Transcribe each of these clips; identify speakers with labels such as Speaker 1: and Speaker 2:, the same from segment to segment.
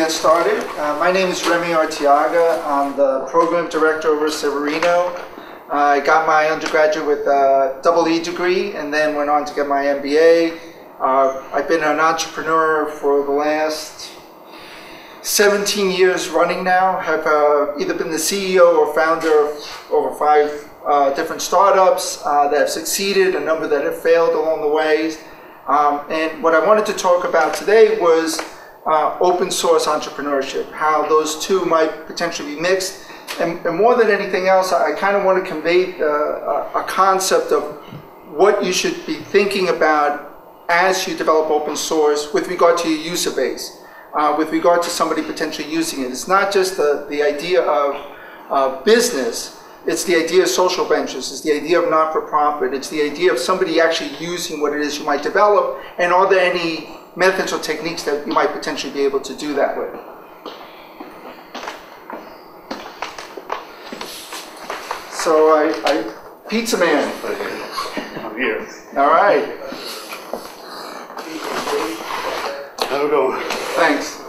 Speaker 1: get started. My name is Remy Arteaga. I'm the program director over at Severino. I got my undergraduate with a double-E degree and then went on to get my MBA. I've been an entrepreneur for the last 17 years running now. Have either been the CEO or founder of over 5 different startups that have succeeded, a number that have failed along the way. And what I wanted to talk about today was open source entrepreneurship, how those two might potentially be mixed. And more than anything else, I kind of want to convey a concept of what you should be thinking about as you develop open source with regard to your user base, with regard to somebody potentially using it. It's not just the idea of business, it's the idea of social ventures, it's the idea of not-for-profit, it's the idea of somebody actually using what it is you might develop, and are there any methods or techniques that you might potentially be able to do that with. So Pizza Man.
Speaker 2: I'm here.
Speaker 1: All right.
Speaker 2: How's it going?
Speaker 1: Thanks.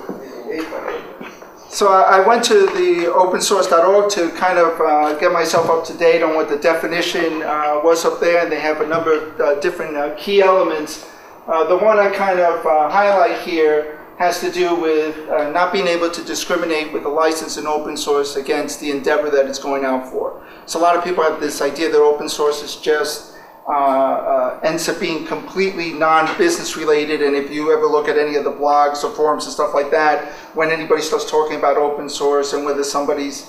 Speaker 1: So I went to the opensource.org to kind of get myself up to date on what the definition was up there, and they have a number of different key elements. The one I kind of highlight here has to do with not being able to discriminate with the license in open source against the endeavor that it's going out for. So a lot of people have this idea that open source is just ends up being completely non-business related, and if you ever look at any of the blogs or forums and stuff like that, when anybody starts talking about open source and whether somebody's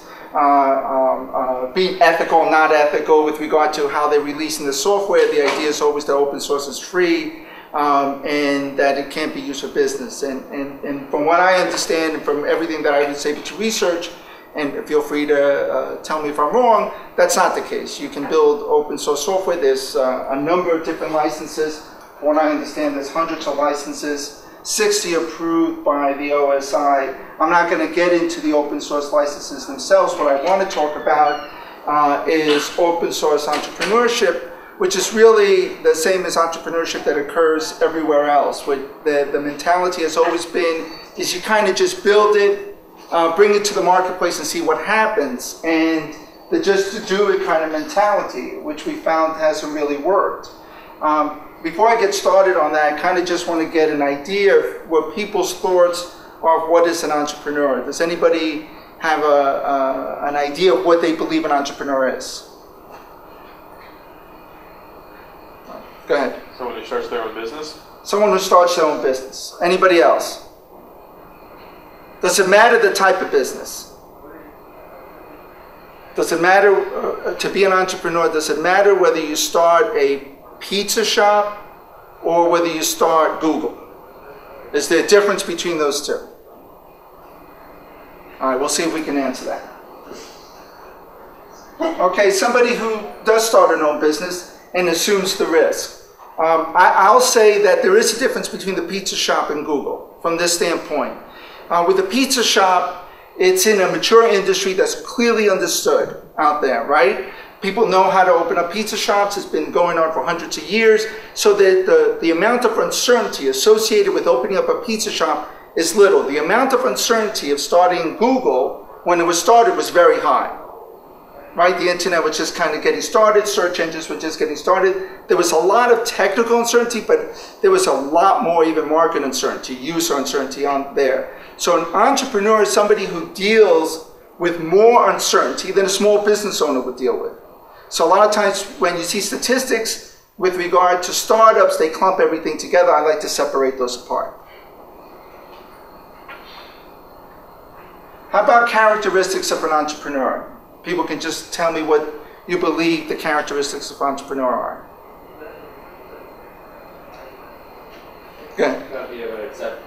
Speaker 1: being ethical or not ethical with regard to how they're releasing the software, the idea is always that open source is free and that it can't be used for business. And from what I understand and from everything that I was able to research, and feel free to tell me if I'm wrong, that's not the case. You can build open source software. There's a number of different licenses. From what I understand, there's hundreds of licenses, 60 approved by the OSI. I'm not going to get into the open source licenses themselves. What I want to talk about is open source entrepreneurship, which is really the same as entrepreneurship that occurs everywhere else. What the mentality has always been is you kind of just build it, bring it to the marketplace and see what happens, and the just to do it kind of mentality, which we found hasn't really worked. Before I get started on that, I kind of just want to get an idea of what people's thoughts are of what is an entrepreneur. Does anybody have an idea of what they believe an entrepreneur is? Go ahead.
Speaker 3: Someone who starts their own business?
Speaker 1: Someone who starts their own business. Anybody else? Does it matter the type of business? Does it matter to be an entrepreneur? Does it matter whether you start a pizza shop or whether you start Google? Is there a difference between those two? All right, we'll see if we can answer that. Okay, somebody who does start an own business and assumes the risk. I'll say that there is a difference between the pizza shop and Google from this standpoint. With a pizza shop, it's in a mature industry that's clearly understood out there, right? People know how to open up pizza shops. It's been going on for hundreds of years. So that the amount of uncertainty associated with opening up a pizza shop is little. The amount of uncertainty of starting Google, when it was started, was very high. Right? The internet was just kind of getting started. Search engines were just getting started. There was a lot of technical uncertainty, but there was a lot more even market uncertainty, user uncertainty on there. So an entrepreneur is somebody who deals with more uncertainty than a small business owner would deal with. So a lot of times when you see statistics with regard to startups, they clump everything together. I like to separate those apart. How about characteristics of an entrepreneur? People can just tell me what you believe the characteristics of an entrepreneur are. Go ahead.
Speaker 4: You've got to be able to accept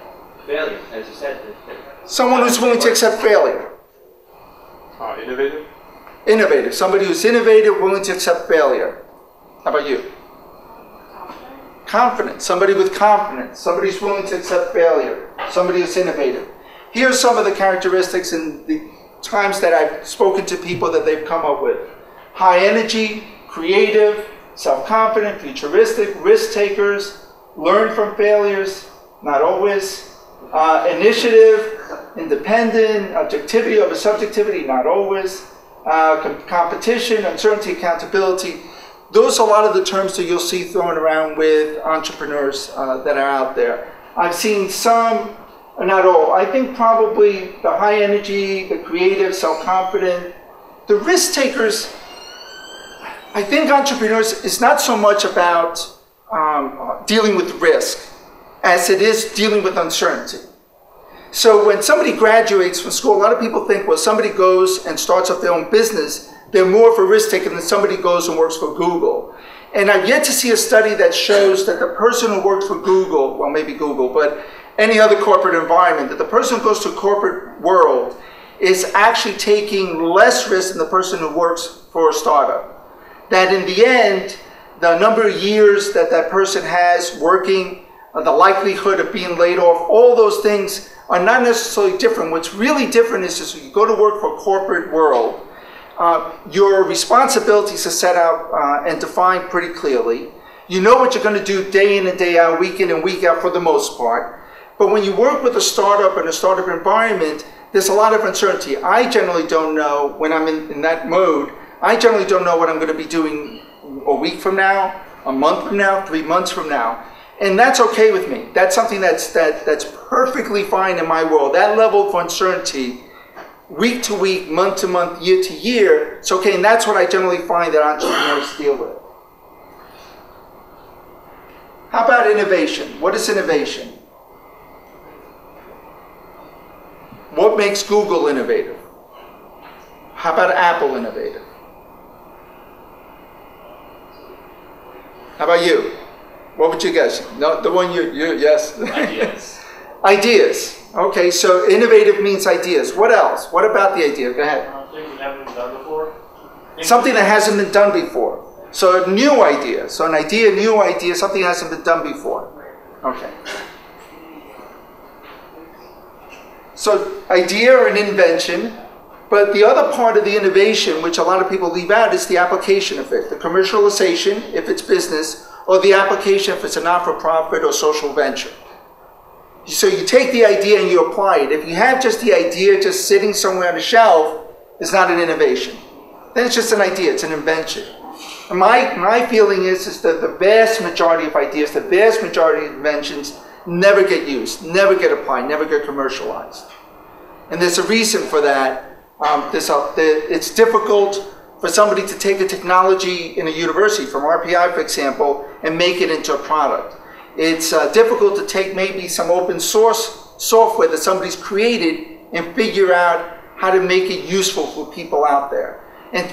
Speaker 4: failure, as you said.
Speaker 1: Someone who's willing to accept failure.
Speaker 3: Innovative?
Speaker 1: Innovative. Somebody who's innovative, willing to accept failure. How about you? Confident. Somebody with confidence. Somebody who's willing to accept failure. Somebody who's innovative. Here are some of the characteristics and the times that I've spoken to people that they've come up with. High energy, creative, self-confident, futuristic, risk takers, learn from failures, not always, initiative, independent, objectivity over subjectivity, not always, competition, uncertainty, accountability. Those are a lot of the terms that you'll see thrown around with entrepreneurs that are out there. I've seen some, not all. I think probably the high energy, the creative, self-confident, the risk takers. I think entrepreneurs is not so much about dealing with risk as it is dealing with uncertainty. So when somebody graduates from school, a lot of people think, well, somebody goes and starts up their own business, they're more of a risk taker than somebody goes and works for Google. And I've yet to see a study that shows that the person who worked for Google, well, maybe Google, but any other corporate environment, that the person who goes to a corporate world is actually taking less risk than the person who works for a startup. That in the end, the number of years that that person has working, the likelihood of being laid off, all those things are not necessarily different. What's really different is you go to work for a corporate world, your responsibilities are set out and defined pretty clearly. You know what you're going to do day in and day out, week in and week out for the most part. But when you work with a startup in a startup environment, there's a lot of uncertainty. I generally don't know, when I'm in that mode, I generally don't know what I'm going to be doing a week from now, a month from now, 3 months from now. And that's okay with me. That's something that's perfectly fine in my world. That level of uncertainty, week to week, month to month, year to year, it's okay. And that's what I generally find that entrepreneurs deal with. How about innovation? What is innovation? What makes Google innovative? How about Apple innovative? How about you? What would you guess? No, the one you yes.
Speaker 4: Ideas.
Speaker 1: Ideas. Okay, so innovative means ideas. What else? What about the idea? Go ahead.
Speaker 5: Something we haven't done before.
Speaker 1: Something that hasn't been done before. So a new idea. So an idea, new idea, something that hasn't been done before. Okay. So idea or an invention. But the other part of the innovation, which a lot of people leave out, is the application of it. The commercialization, if it's business, or the application if it's a not-for-profit or social venture. So you take the idea and you apply it. If you have just the idea just sitting somewhere on a shelf, it's not an innovation. Then it's just an idea, it's an invention. And my feeling is that the vast majority of ideas, the vast majority of inventions never get used, never get applied, never get commercialized. And there's a reason for that. It's difficult for somebody to take a technology in a university, from RPI for example, and make it into a product. It's difficult to take maybe some open source software that somebody's created and figure out how to make it useful for people out there.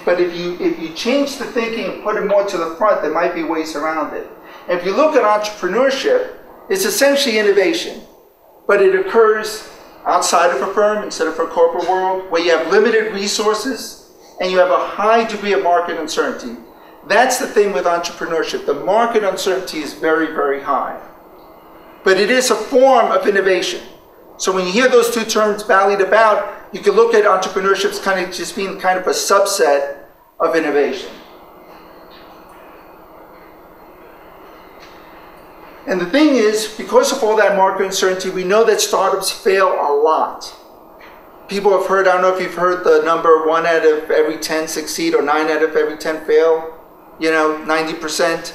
Speaker 1: But if you change the thinking and put it more to the front, there might be ways around it. And if you look at entrepreneurship, it's essentially innovation, but it occurs outside of a firm instead of a corporate world, where you have limited resources and you have a high degree of market uncertainty. That's the thing with entrepreneurship. The market uncertainty is very, very high. But it is a form of innovation. So when you hear those two terms bandied about, you can look at entrepreneurship as kind of just being kind of a subset of innovation. And the thing is, because of all that market uncertainty, we know that startups fail a lot. People have heard, I don't know if you've heard the number 1 out of every 10 succeed or 9 out of every 10 fail, 90%.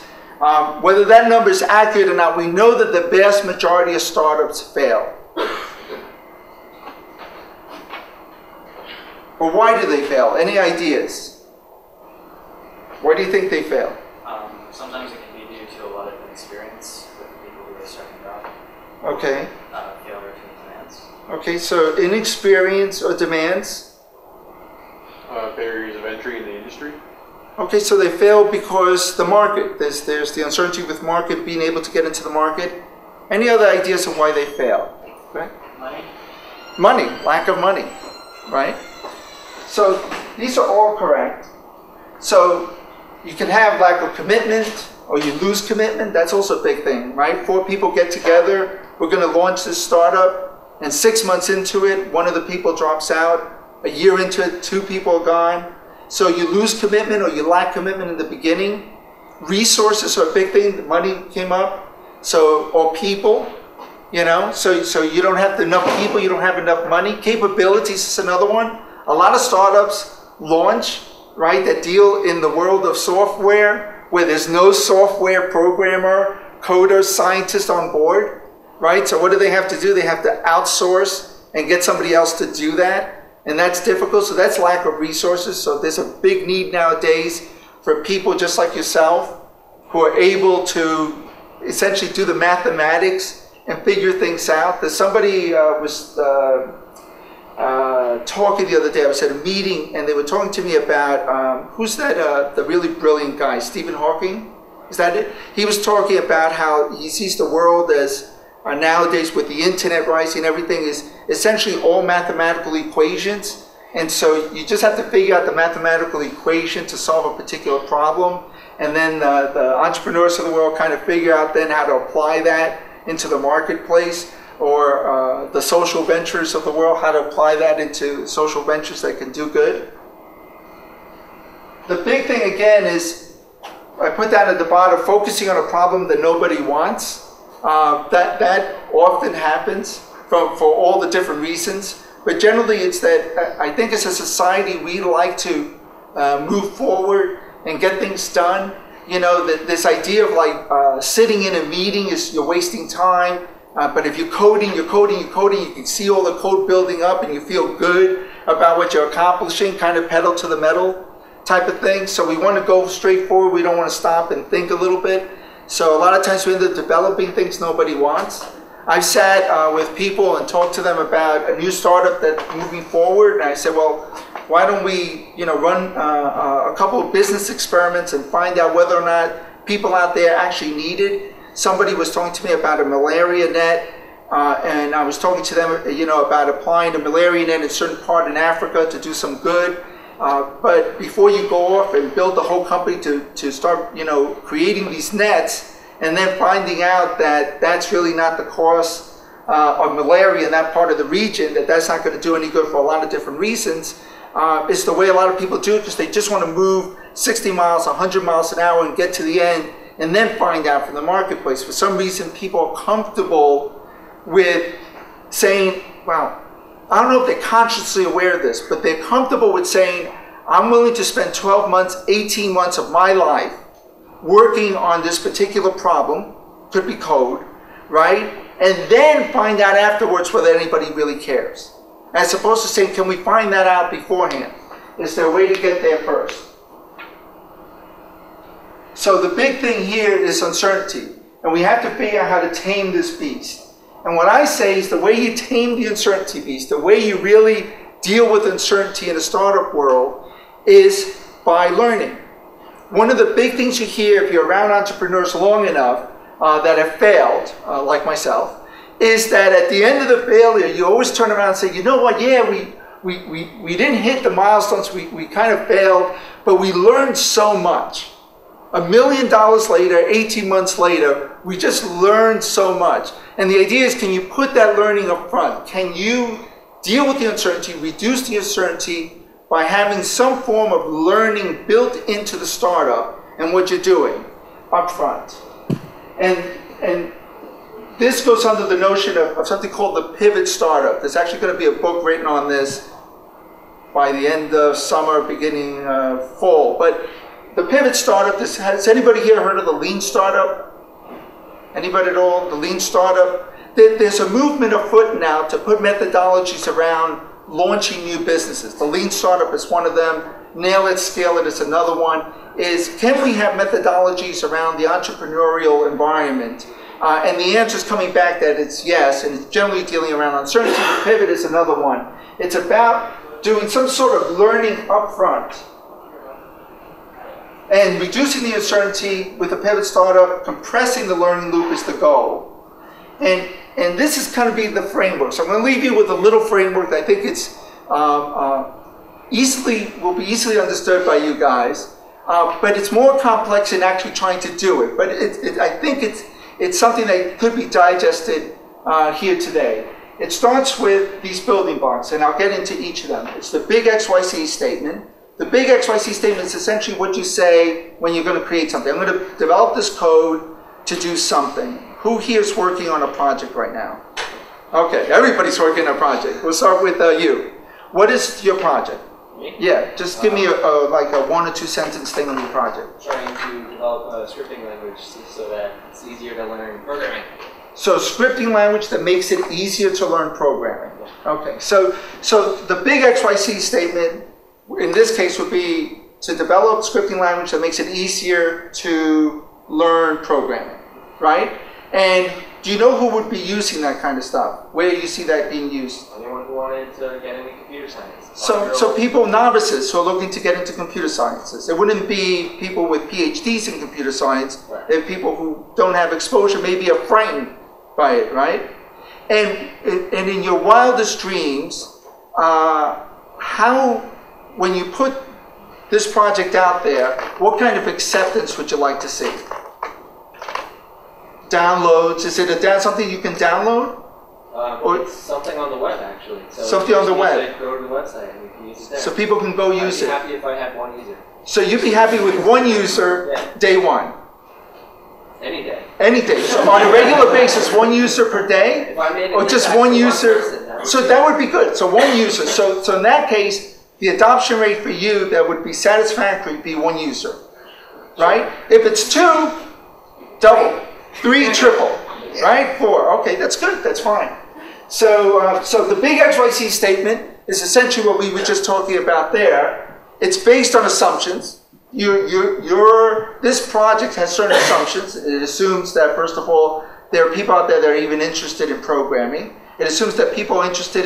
Speaker 1: Whether that number is accurate or not, we know that the vast majority of startups fail. But why do they fail? Any ideas? Why do you think they fail?
Speaker 6: Sometimes it can be due to a lot of inexperience with people who are starting out.
Speaker 1: Okay.
Speaker 6: Failure to meet demands.
Speaker 1: Okay, so inexperience or demands?
Speaker 3: Barriers of entry in the industry.
Speaker 1: Okay, so they fail because the market, there's the uncertainty with market, being able to get into the market. Any other ideas on why they fail? Right?
Speaker 6: Money.
Speaker 1: Money, lack of money, right? So these are all correct. So you can have lack of commitment, or you lose commitment. That's also a big thing, right? 4 people get together, we're going to launch this startup, and 6 months into it, one of the people drops out. A year into it, 2 people are gone. So you lose commitment or you lack commitment in the beginning. Resources are a big thing. The money came up. So, or people. You know, so you don't have enough people, you don't have enough money. Capabilities is another one. A lot of startups launch, right, that deal in the world of software where there's no software programmer, coder, scientist on board, right? So what do they have to do? They have to outsource and get somebody else to do that. And that's difficult. So that's lack of resources. So there's a big need nowadays for people just like yourself who are able to essentially do the mathematics and figure things out. There's somebody was talking the other day. I was at a meeting and they were talking to me about, who's that, the really brilliant guy, Stephen Hawking? Is that it? He was talking about how he sees the world as, nowadays with the internet rising, everything is essentially all mathematical equations. And so you just have to figure out the mathematical equation to solve a particular problem. And then the entrepreneurs of the world kind of figure out then how to apply that into the marketplace, or the social ventures of the world, how to apply that into social ventures that can do good. The big thing again is, I put that at the bottom, focusing on a problem that nobody wants. That often happens for all the different reasons. But generally it's that I think as a society we like to move forward and get things done. You know, this idea of like sitting in a meeting is you're wasting time. But if you're coding, you can see all the code building up and you feel good about what you're accomplishing, kind of pedal to the metal type of thing. So we want to go straight forward. We don't want to stop and think a little bit. So a lot of times we end up developing things nobody wants. I've sat with people and talked to them about a new startup that's moving forward. And I said, well, why don't we, you know, run a couple of business experiments and find out whether or not people out there actually need it. Somebody was talking to me about a malaria net, and I was talking to them, you know, about applying a malaria net in a certain part in Africa to do some good. But before you go off and build the whole company to start, you know, creating these nets, and then finding out that that's really not the cause of malaria in that part of the region, that's not going to do any good for a lot of different reasons, is the way a lot of people do it, because they just want to move 60 miles, 100 miles an hour and get to the end, and then find out from the marketplace. For some reason, people are comfortable with saying, well, I don't know if they're consciously aware of this, but they're comfortable with saying, I'm willing to spend 12 months, 18 months of my life working on this particular problem, could be code, right? And then find out afterwards whether anybody really cares. As opposed to saying, can we find that out beforehand? Is there a way to get there first? So the big thing here is uncertainty. And we have to figure out how to tame this beast. And what I say is the way you tame the uncertainty beast, the way you really deal with uncertainty in the startup world is by learning. One of the big things you hear if you're around entrepreneurs long enough that have failed, like myself, is that at the end of the failure, you always turn around and say, you know what, yeah, we didn't hit the milestones, we kind of failed, but we learned so much. $1 million later, 18 months later, we just learned so much. And the idea is, can you put that learning up front? Can you deal with the uncertainty, reduce the uncertainty by having some form of learning built into the startup and what you're doing up front? And this goes under the notion of something called the pivot startup. There's actually going to be a book written on this by the end of summer, beginning of fall. But the pivot startup, has anybody here heard of the lean startup? Anybody at all? The lean startup? There's a movement afoot now to put methodologies around launching new businesses. The lean startup is one of them. Nail it, scale it is another one. Can we have methodologies around the entrepreneurial environment? And the answer is coming back that it's yes, and it's generally dealing around uncertainty. The pivot is another one. It's about doing some sort of learning up front and reducing the uncertainty with a pivot startup. Compressing the learning loop is the goal. And this is kind of be the framework. So I'm going to leave you with a little framework that I think it's will be easily understood by you guys. But it's more complex in actually trying to do it. But I think it's something that could be digested here today. It starts with these building blocks, and I'll get into each of them. It's the big XYZ statement. The big XYZ statement is essentially what you say when you're going to create something. I'm going to develop this code to do something. Who here is working on a project right now? Okay, everybody's working on a project. We'll start with you. What is your project?
Speaker 4: Me?
Speaker 1: Yeah, just give me like a 1 or 2 sentence thing on your project.
Speaker 4: Trying to develop a scripting language so that it's easier to learn programming.
Speaker 1: So scripting language that makes it easier to learn programming. Okay, so the big XYZ statement in this case would be to develop scripting language that makes it easier to learn programming, right? And do you know who would be using that kind of stuff? Where do you see that being used?
Speaker 4: Anyone who wanted to get into computer science.
Speaker 1: So people, novices who are looking to get into computer sciences. It wouldn't be people with PhDs in computer science.
Speaker 4: Right.
Speaker 1: They're people who don't have exposure, maybe are frightened by it, right? And in your wildest dreams, when you put this project out there, what kind of acceptance would you like to see? Downloads? Is it something you can download? Or
Speaker 4: it's something on the web, actually. So
Speaker 1: something on the web.
Speaker 4: Go to the website and you can use it there.
Speaker 1: So people can go use it.
Speaker 4: I'd be happy if I had one user.
Speaker 1: So you'd be happy with one user day one?
Speaker 4: Any day.
Speaker 1: Any day. So on a regular basis, one user per day?
Speaker 4: If I made it
Speaker 1: Or just one user? So that would be good. So one user. So in that case, the adoption rate for you that would be satisfactory would be one user, right? If it's 2, double. 3, triple, right? 4, okay, that's good, that's fine. So the big XYZ statement is essentially what we were just talking about there. It's based on assumptions. This project has certain assumptions. It assumes that, first of all, there are people out there that are even interested in programming. It assumes that people are interested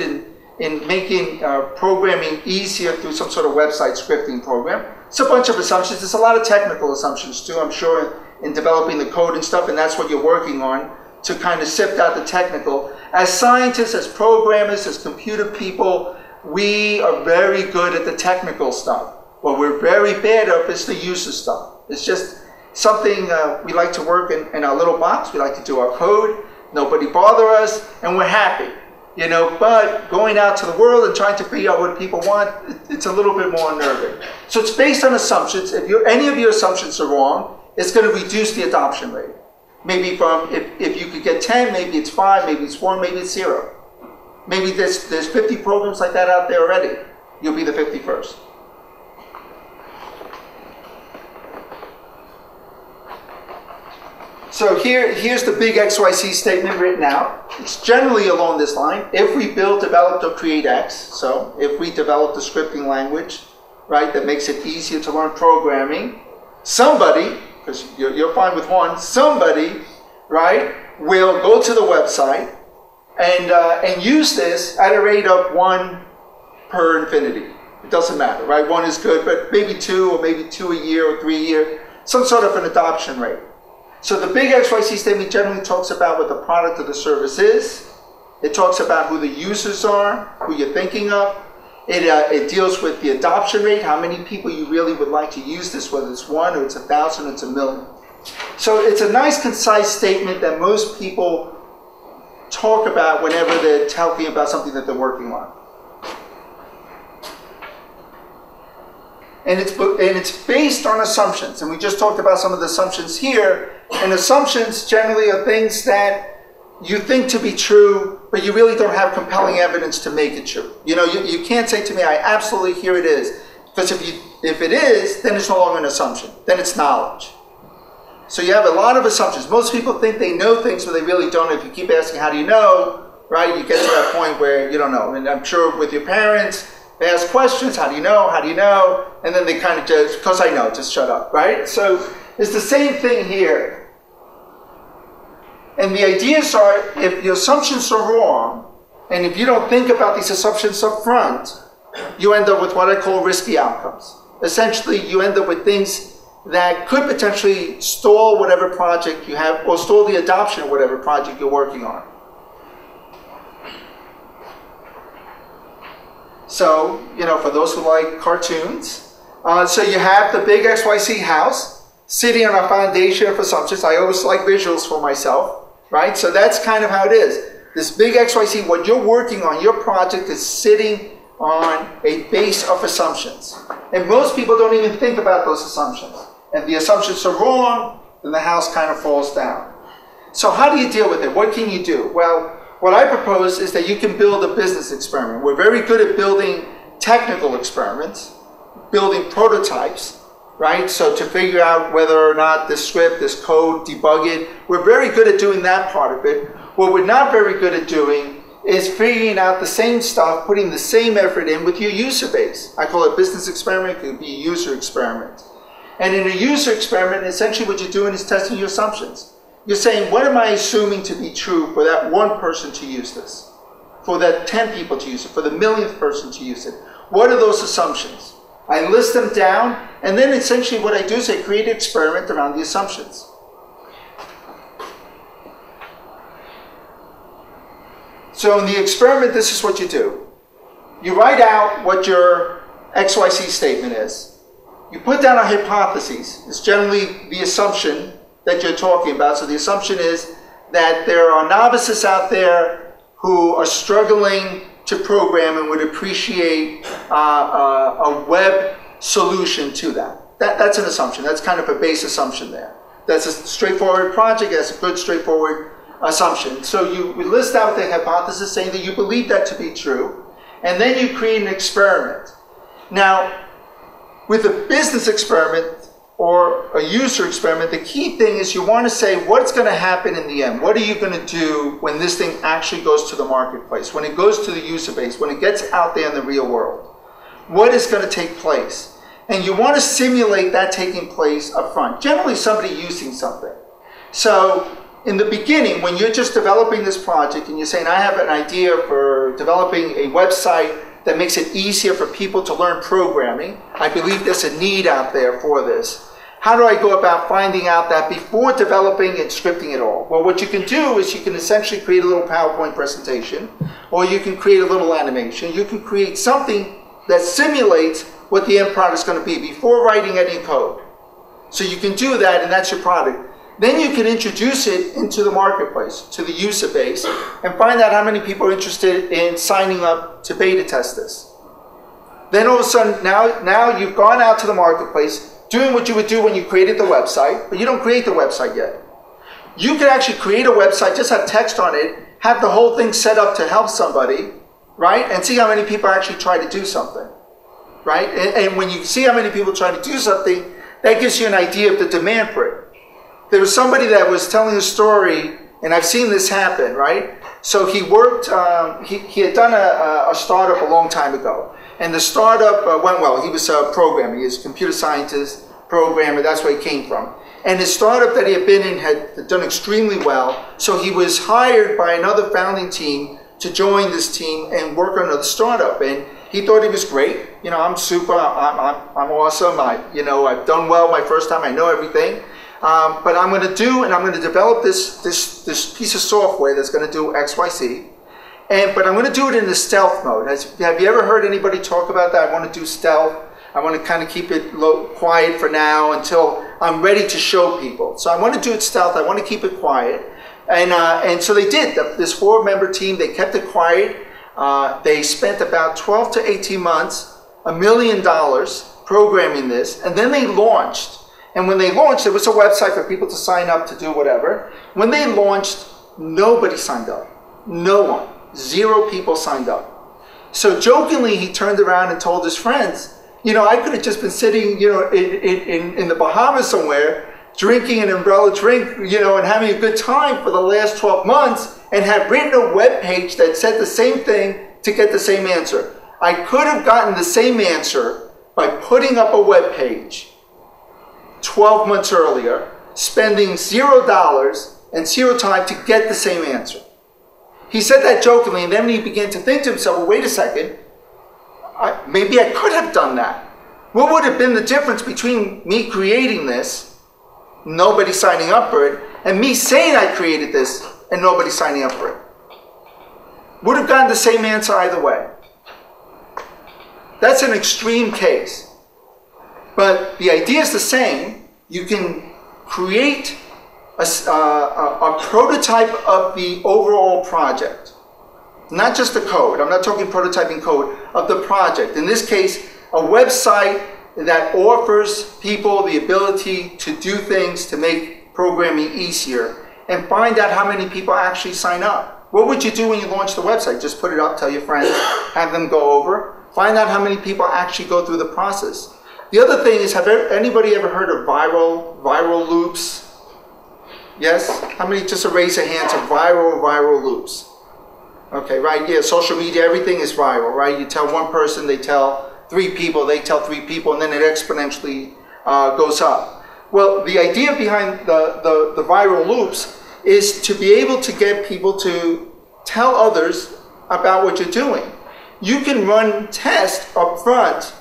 Speaker 1: in making programming easier through some sort of website scripting program. It's a bunch of assumptions. There's a lot of technical assumptions too, I'm sure, in developing the code and stuff, and that's what you're working on to kind of sift out the technical. As scientists, as programmers, as computer people, we are very good at the technical stuff. What we're very bad at is the user stuff. It's just something we like to work in our little box. We like to do our code. Nobody bother us, and we're happy. You know, but going out to the world and trying to figure out what people want, it's a little bit more unnerving. So it's based on assumptions. If any of your assumptions are wrong, it's going to reduce the adoption rate. Maybe from, if you could get 10, maybe it's 5, maybe it's 4, maybe it's 0. Maybe there's 50 programs like that out there already. You'll be the 51st. So here's the big XYZ statement written out. It's generally along this line. If we build, develop, or create X, so if we develop the scripting language, right, that makes it easier to learn programming, somebody, because you're fine with one, somebody, right, will go to the website and use this at a rate of 1 per infinity. It doesn't matter, right? 1 is good, but maybe 2 or maybe 2 a year or 3 a year, some sort of an adoption rate. So the big XYZ statement generally talks about what the product or the service is. It talks about who the users are, who you're thinking of. It deals with the adoption rate, how many people you really would like to use this, whether it's 1 or it's 1,000 or it's 1,000,000. So it's a nice, concise statement that most people talk about whenever they're talking about something that they're working on. And it's based on assumptions. And we just talked about some of the assumptions here. And assumptions generally are things that you think to be true, but you really don't have compelling evidence to make it true. You know, you can't say to me, I absolutely, here it is. Because if it is, then it's no longer an assumption. Then it's knowledge. So you have a lot of assumptions. Most people think they know things, but they really don't. If you keep asking, how do you know, right, you get to that point where you don't know. And I'm sure with your parents, they ask questions, how do you know, how do you know? And then they kind of just, because I know, just shut up, right? So it's the same thing here. And the ideas are, if your assumptions are wrong, and if you don't think about these assumptions up front, you end up with what I call risky outcomes. Essentially, you end up with things that could potentially stall whatever project you have, or stall the adoption of whatever project you're working on. So, you know, for those who like cartoons, so you have the big XYZ house sitting on a foundation of assumptions. I always like visuals for myself, right? So that's kind of how it is. This big XYZ, what you're working on, your project is sitting on a base of assumptions. And most people don't even think about those assumptions. And the assumptions are wrong, then the house kind of falls down. So how do you deal with it? What can you do? Well, what I propose is that you can build a business experiment. We're very good at building technical experiments, building prototypes, right? So to figure out whether or not this script, this code, debug it. We're very good at doing that part of it. What we're not very good at doing is figuring out the same stuff, putting the same effort in with your user base. I call it a business experiment, it could be a user experiment. And in a user experiment, essentially what you're doing is testing your assumptions. You're saying, what am I assuming to be true for that one person to use this? For that 10 people to use it? For the millionth person to use it? What are those assumptions? I list them down, and then essentially what I do is I create an experiment around the assumptions. So in the experiment, this is what you do. You write out what your XYZ statement is. You put down a hypothesis. It's generally the assumption that you're talking about. So the assumption is that there are novices out there who are struggling to program and would appreciate a web solution to that. That's an assumption. That's kind of a base assumption there. That's a straightforward project. That's a good, straightforward assumption. So you list out the hypothesis saying that you believe that to be true, and then you create an experiment. Now, with a business experiment or a user experiment, the key thing is you want to say what's going to happen in the end. What are you going to do when this thing actually goes to the marketplace, when it goes to the user base, when it gets out there in the real world? What is going to take place? And you want to simulate that taking place up front. Generally, somebody using something. So in the beginning, when you're just developing this project and you're saying, I have an idea for developing a website that makes it easier for people to learn programming. I believe there's a need out there for this. How do I go about finding out that before developing and scripting it all? Well, what you can do is you can essentially create a little PowerPoint presentation, or you can create a little animation. You can create something that simulates what the end product is going to be before writing any code. So you can do that, and that's your product. Then you can introduce it into the marketplace, to the user base, and find out how many people are interested in signing up to beta test this. Then all of a sudden, now you've gone out to the marketplace, doing what you would do when you created the website, but you don't create the website yet. You could actually create a website, just have text on it, have the whole thing set up to help somebody, right? And see how many people actually try to do something, right? And when you see how many people try to do something, that gives you an idea of the demand for it. There was somebody that was telling a story, and I've seen this happen, right? So he worked, he had done a startup a long time ago. And the startup went well. He was a programmer. He was a computer scientist, programmer. That's where he came from. And his startup that he had been in had done extremely well. So he was hired by another founding team to join this team and work on the startup. And he thought he was great. You know, I'm super, I'm awesome. I've done well my first time. I know everything. But I'm going to develop this piece of software that's going to do X, Y, Z. But I'm going to do it in the stealth mode. Have you ever heard anybody talk about that? I want to do stealth. I want to kind of keep it quiet for now until I'm ready to show people. So I want to do it stealth. I want to keep it quiet. And so they did. This 4-member team, they kept it quiet. They spent about 12 to 18 months, $1 million programming this. And then they launched. And when they launched, there was a website for people to sign up to do whatever. When they launched, nobody signed up. No one. 0 people signed up. So jokingly, he turned around and told his friends, you know, I could have just been sitting, you know, in the Bahamas somewhere, drinking an umbrella drink, you know, and having a good time for the last 12 months, and had written a web page that said the same thing to get the same answer. I could have gotten the same answer by putting up a web page 12 months earlier, spending $0 and 0 time to get the same answer. He said that jokingly, and then he began to think to himself, well, wait a second, maybe I could have done that. What would have been the difference between me creating this, nobody signing up for it, and me saying I created this and nobody signing up for it? Would have gotten the same answer either way. That's an extreme case. But the idea is the same. You can create a prototype of the overall project. Not just the code. I'm not talking prototyping code, of the project. In this case, a website that offers people the ability to do things to make programming easier. and find out how many people actually sign up. What would you do when you launch the website? Just put it up, tell your friends, have them go over, find out how many people actually go through the process. The other thing is, have anybody ever heard of viral loops? Yes? How many, just raise your hands, of viral loops? Okay, right, yeah, social media, everything is viral, right? You tell one person, they tell 3 people, they tell 3 people, and then it exponentially goes up. Well, the idea behind the viral loops is to be able to get people to tell others about what you're doing. You can run tests up front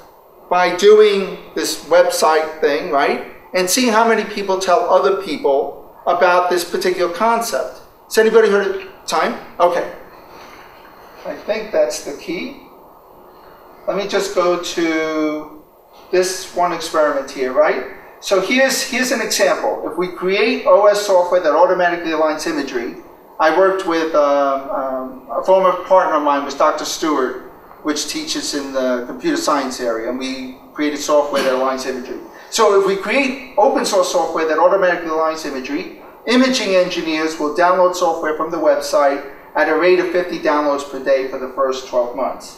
Speaker 1: by doing this website thing, right? And see how many people tell other people about this particular concept. Has anybody heard of time? Okay. I think that's the key. Let me just go to this one experiment here, right? So here's an example. If we create OS software that automatically aligns imagery, I worked with a former partner of mine was Dr. Stewart, which teaches in the computer science area, and we created software that aligns imagery. So if we create open source software that automatically aligns imagery, imaging engineers will download software from the website at a rate of 50 downloads per day for the first 12 months.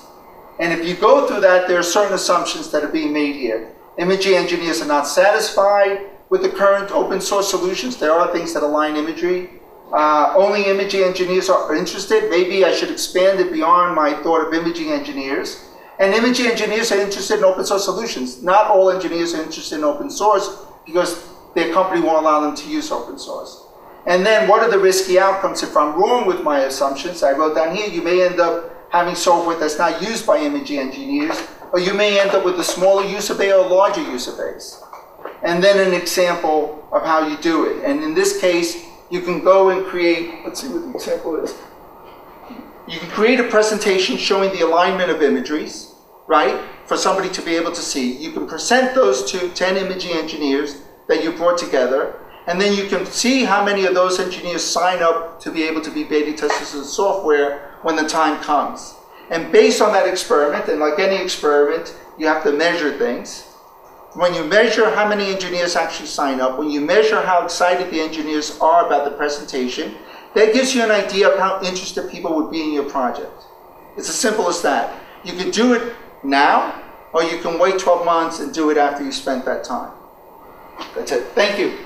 Speaker 1: And if you go through that, there are certain assumptions that are being made here. Imaging engineers are not satisfied with the current open source solutions. There are things that align imagery. Only imaging engineers are interested. Maybe I should expand it beyond my thought of imaging engineers. And imaging engineers are interested in open source solutions. Not all engineers are interested in open source because their company won't allow them to use open source. And then what are the risky outcomes if I'm wrong with my assumptions? I wrote down here, you may end up having software that's not used by imaging engineers, or you may end up with a smaller user base or a larger user base. And then an example of how you do it. And in this case, you can go and create, let's see what the example is. You can create a presentation showing the alignment of imageries, right, for somebody to be able to see. You can present those to 10 imaging engineers that you brought together, and then you can see how many of those engineers sign up to be able to be beta testers of the software when the time comes. And based on that experiment, and like any experiment, you have to measure things. When you measure how many engineers actually sign up, when you measure how excited the engineers are about the presentation, that gives you an idea of how interested people would be in your project. It's as simple as that. You can do it now, or you can wait 12 months and do it after you spent that time. That's it. Thank you.